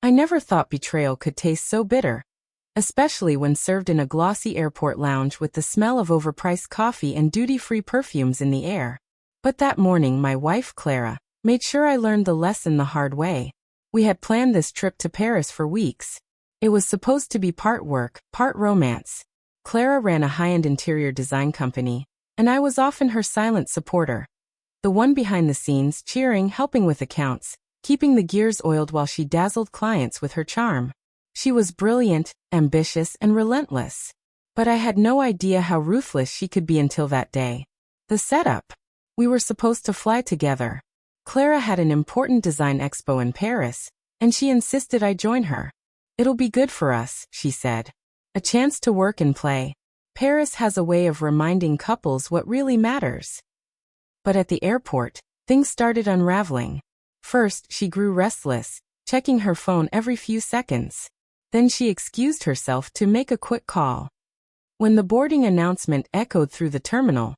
I never thought betrayal could taste so bitter, especially when served in a glossy airport lounge with the smell of overpriced coffee and duty-free perfumes in the air. But that morning my wife Clara made sure I learned the lesson the hard way. We had planned this trip to Paris for weeks. It was supposed to be part work, part romance. Clara ran a high-end interior design company, and I was often her silent supporter. The one behind the scenes, cheering, helping with accounts, keeping the gears oiled while she dazzled clients with her charm. She was brilliant, ambitious, and relentless. But I had no idea how ruthless she could be until that day. The setup. We were supposed to fly together. Clara had an important design expo in Paris, and she insisted I join her. "It'll be good for us," she said. "A chance to work and play." Paris has a way of reminding couples what really matters. But at the airport, things started unraveling. First, she grew restless, checking her phone every few seconds. Then she excused herself to make a quick call. When the boarding announcement echoed through the terminal,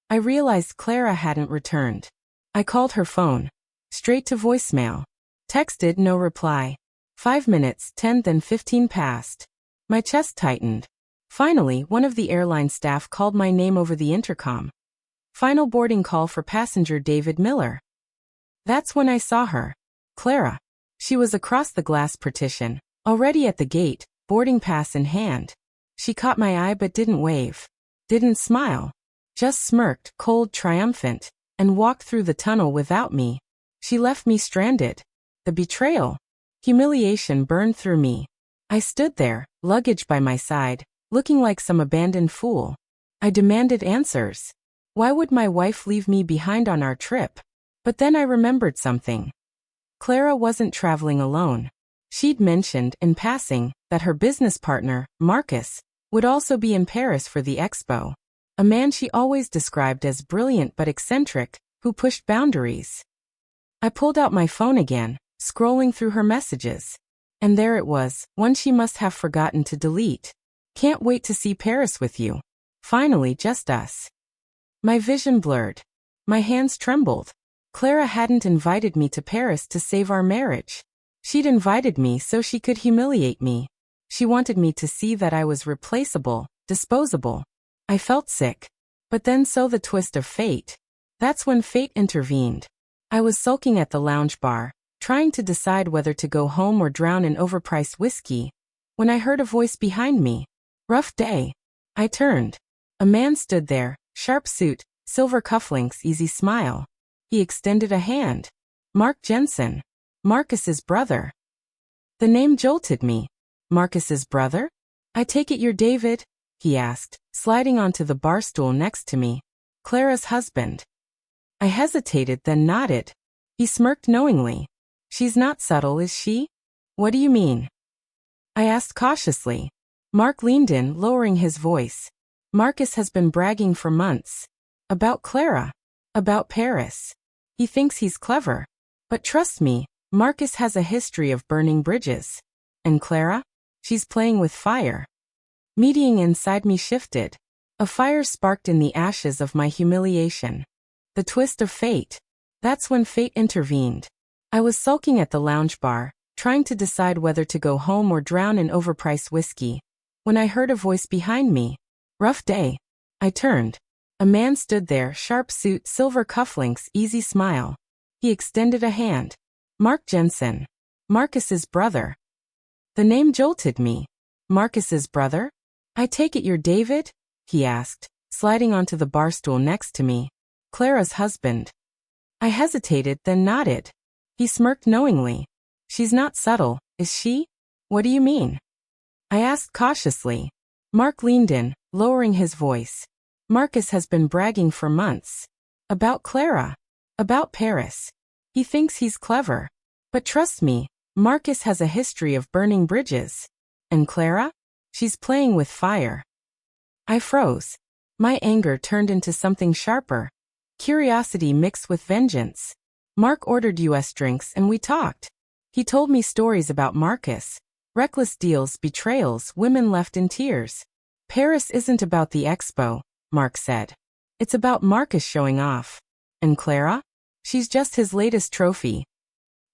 I realized Clara hadn't returned. I called her phone. Straight to voicemail. Texted, no reply. 5 minutes, 10, then 15 passed. My chest tightened. Finally, one of the airline staff called my name over the intercom. "Final boarding call for passenger David Miller." That's when I saw her. Clara. She was across the glass partition, already at the gate, boarding pass in hand. She caught my eye but didn't wave. Didn't smile. Just smirked, cold, triumphant, and walked through the tunnel without me. She left me stranded. The betrayal. Humiliation burned through me. I stood there, luggage by my side, looking like some abandoned fool. I demanded answers. Why would my wife leave me behind on our trip? But then I remembered something. Clara wasn't traveling alone. She'd mentioned, in passing, that her business partner, Marcus, would also be in Paris for the expo. A man she always described as brilliant but eccentric, who pushed boundaries. I pulled out my phone again, scrolling through her messages. And there it was, one she must have forgotten to delete. "Can't wait to see Paris with you. Finally, just us." My vision blurred. My hands trembled. Clara hadn't invited me to Paris to save our marriage. She'd invited me so she could humiliate me. She wanted me to see that I was replaceable, disposable. I felt sick. But then so the twist of fate. That's when fate intervened. I was sulking at the lounge bar, trying to decide whether to go home or drown in overpriced whiskey, when I heard a voice behind me. "Rough day." I turned. A man stood there, sharp suit, silver cufflinks, easy smile. He extended a hand. Mark Jensen. Marcus's brother. The name jolted me. Marcus's brother? "I take it you're David?" he asked, sliding onto the bar stool next to me. "Clara's husband." I hesitated, then nodded. He smirked knowingly. "She's not subtle, is she?" "What do you mean?" I asked cautiously. Mark leaned in, lowering his voice. "Marcus has been bragging for months. About Clara. About Paris. He thinks he's clever. But trust me, Marcus has a history of burning bridges. And Clara? She's playing with fire." Meeting inside me shifted. A fire sparked in the ashes of my humiliation. The twist of fate. That's when fate intervened. I was sulking at the lounge bar, trying to decide whether to go home or drown in overpriced whiskey, when I heard a voice behind me. "Rough day." I turned. A man stood there, sharp suit, silver cufflinks, easy smile. He extended a hand. Mark Jensen. Marcus's brother. The name jolted me. Marcus's brother? "I take it you're David?" he asked, sliding onto the bar stool next to me. "Clara's husband." I hesitated, then nodded. He smirked knowingly. "She's not subtle, is she?" "What do you mean?" I asked cautiously. Mark leaned in, lowering his voice. "Marcus has been bragging for months. About Clara. About Paris. He thinks he's clever. But trust me, Marcus has a history of burning bridges. And Clara? She's playing with fire." I froze. My anger turned into something sharper. Curiosity mixed with vengeance. Mark ordered US drinks and we talked. He told me stories about Marcus. Reckless deals, betrayals, women left in tears. "Paris isn't about the expo," Mark said. "It's about Marcus showing off. And Clara? She's just his latest trophy."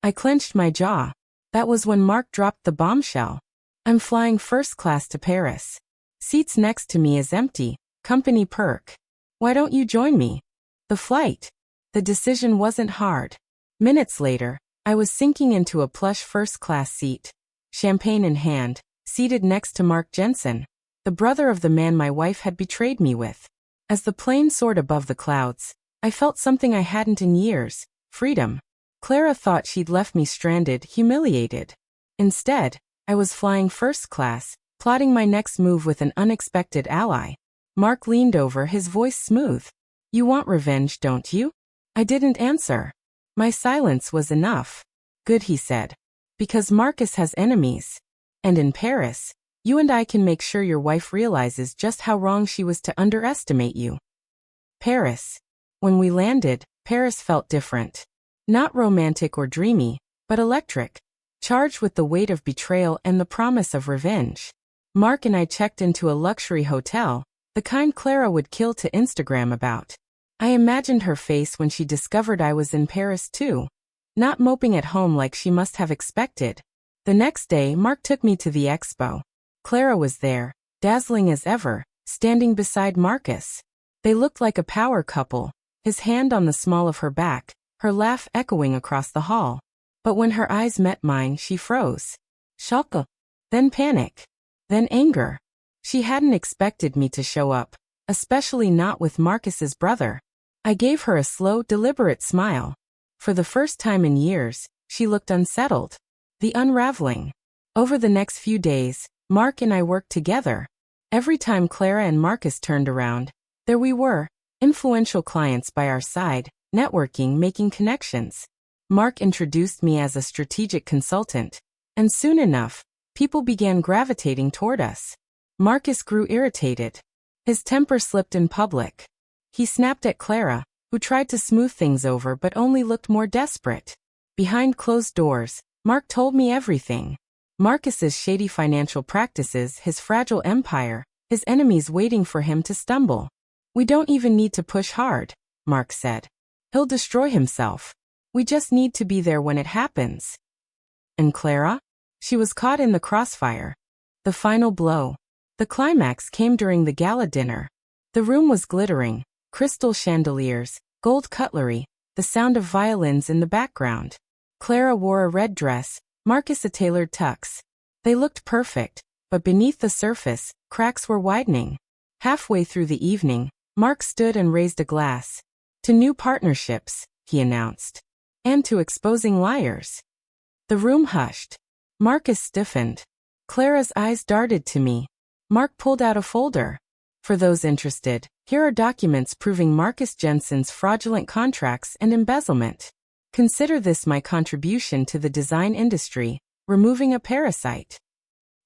I clenched my jaw. That was when Mark dropped the bombshell. I'm flying first class to Paris. Seats next to me is empty, company perk. Why don't you join me? The flight. The decision wasn't hard. Minutes later, I was sinking into a plush first-class seat, champagne in hand, seated next to Mark Jensen, the brother of the man my wife had betrayed me with. As the plane soared above the clouds, I felt something I hadn't in years: freedom. Clara thought she'd left me stranded, humiliated. Instead, I was flying first class, plotting my next move with an unexpected ally. Mark leaned over, his voice smooth. You want revenge, don't you? I didn't answer. My silence was enough. Good, he said. Because Marcus has enemies. And in Paris, you and I can make sure your wife realizes just how wrong she was to underestimate you. Paris. When we landed, Paris felt different. Not romantic or dreamy, but electric. Charged with the weight of betrayal and the promise of revenge. Mark and I checked into a luxury hotel, the kind Clara would kill to Instagram about. I imagined her face when she discovered I was in Paris too. Not moping at home like she must have expected. The next day, Mark took me to the expo. Clara was there, dazzling as ever, standing beside Marcus. They looked like a power couple, his hand on the small of her back, her laugh echoing across the hall. But when her eyes met mine, she froze. Shock, then panic, then anger. She hadn't expected me to show up, especially not with Marcus's brother. I gave her a slow, deliberate smile. For the first time in years, she looked unsettled. The unraveling. Over the next few days, Mark and I worked together. Every time Clara and Marcus turned around, there we were, influential clients by our side, networking, making connections. Mark introduced me as a strategic consultant, and soon enough, people began gravitating toward us. Marcus grew irritated. His temper slipped in public. He snapped at Clara, who tried to smooth things over but only looked more desperate. Behind closed doors, Mark told me everything. Marcus's shady financial practices, his fragile empire, his enemies waiting for him to stumble. We don't even need to push hard, Mark said. He'll destroy himself. We just need to be there when it happens. And Clara? She was caught in the crossfire. The final blow. The climax came during the gala dinner. The room was glittering. Crystal chandeliers, gold cutlery, the sound of violins in the background. Clara wore a red dress, Marcus a tailored tux. They looked perfect, but beneath the surface, cracks were widening. Halfway through the evening, Mark stood and raised a glass. To new partnerships, he announced. And to exposing liars. The room hushed. Marcus stiffened. Clara's eyes darted to me. Mark pulled out a folder. For those interested, here are documents proving Marcus Jensen's fraudulent contracts and embezzlement. Consider this my contribution to the design industry, removing a parasite.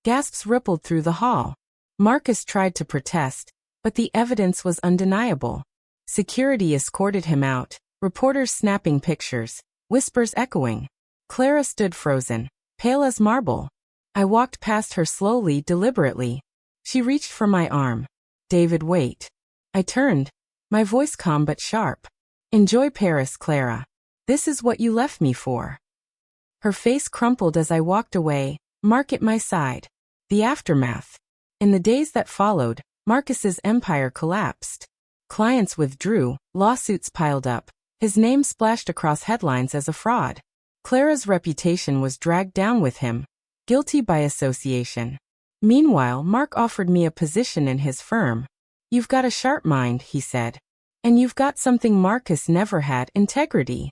Gasps rippled through the hall. Marcus tried to protest, but the evidence was undeniable. Security escorted him out, reporters snapping pictures, whispers echoing. Clara stood frozen, pale as marble. I walked past her slowly, deliberately. She reached for my arm. David, wait. I turned, my voice calm but sharp. Enjoy Paris, Clara. This is what you left me for. Her face crumpled as I walked away, Mark at my side. The aftermath. In the days that followed, Marcus's empire collapsed. Clients withdrew, lawsuits piled up. His name splashed across headlines as a fraud. Clara's reputation was dragged down with him. Guilty by association. Meanwhile, Mark offered me a position in his firm. You've got a sharp mind, he said. And you've got something Marcus never had, integrity.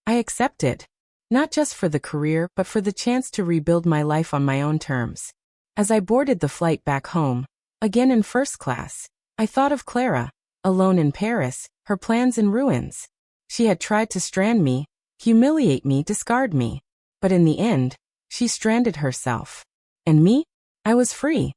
I accepted. Not just for the career, but for the chance to rebuild my life on my own terms. As I boarded the flight back home, again in first class, I thought of Clara, alone in Paris, her plans in ruins. She had tried to strand me, humiliate me, discard me. But in the end, she stranded herself. And me? I was free.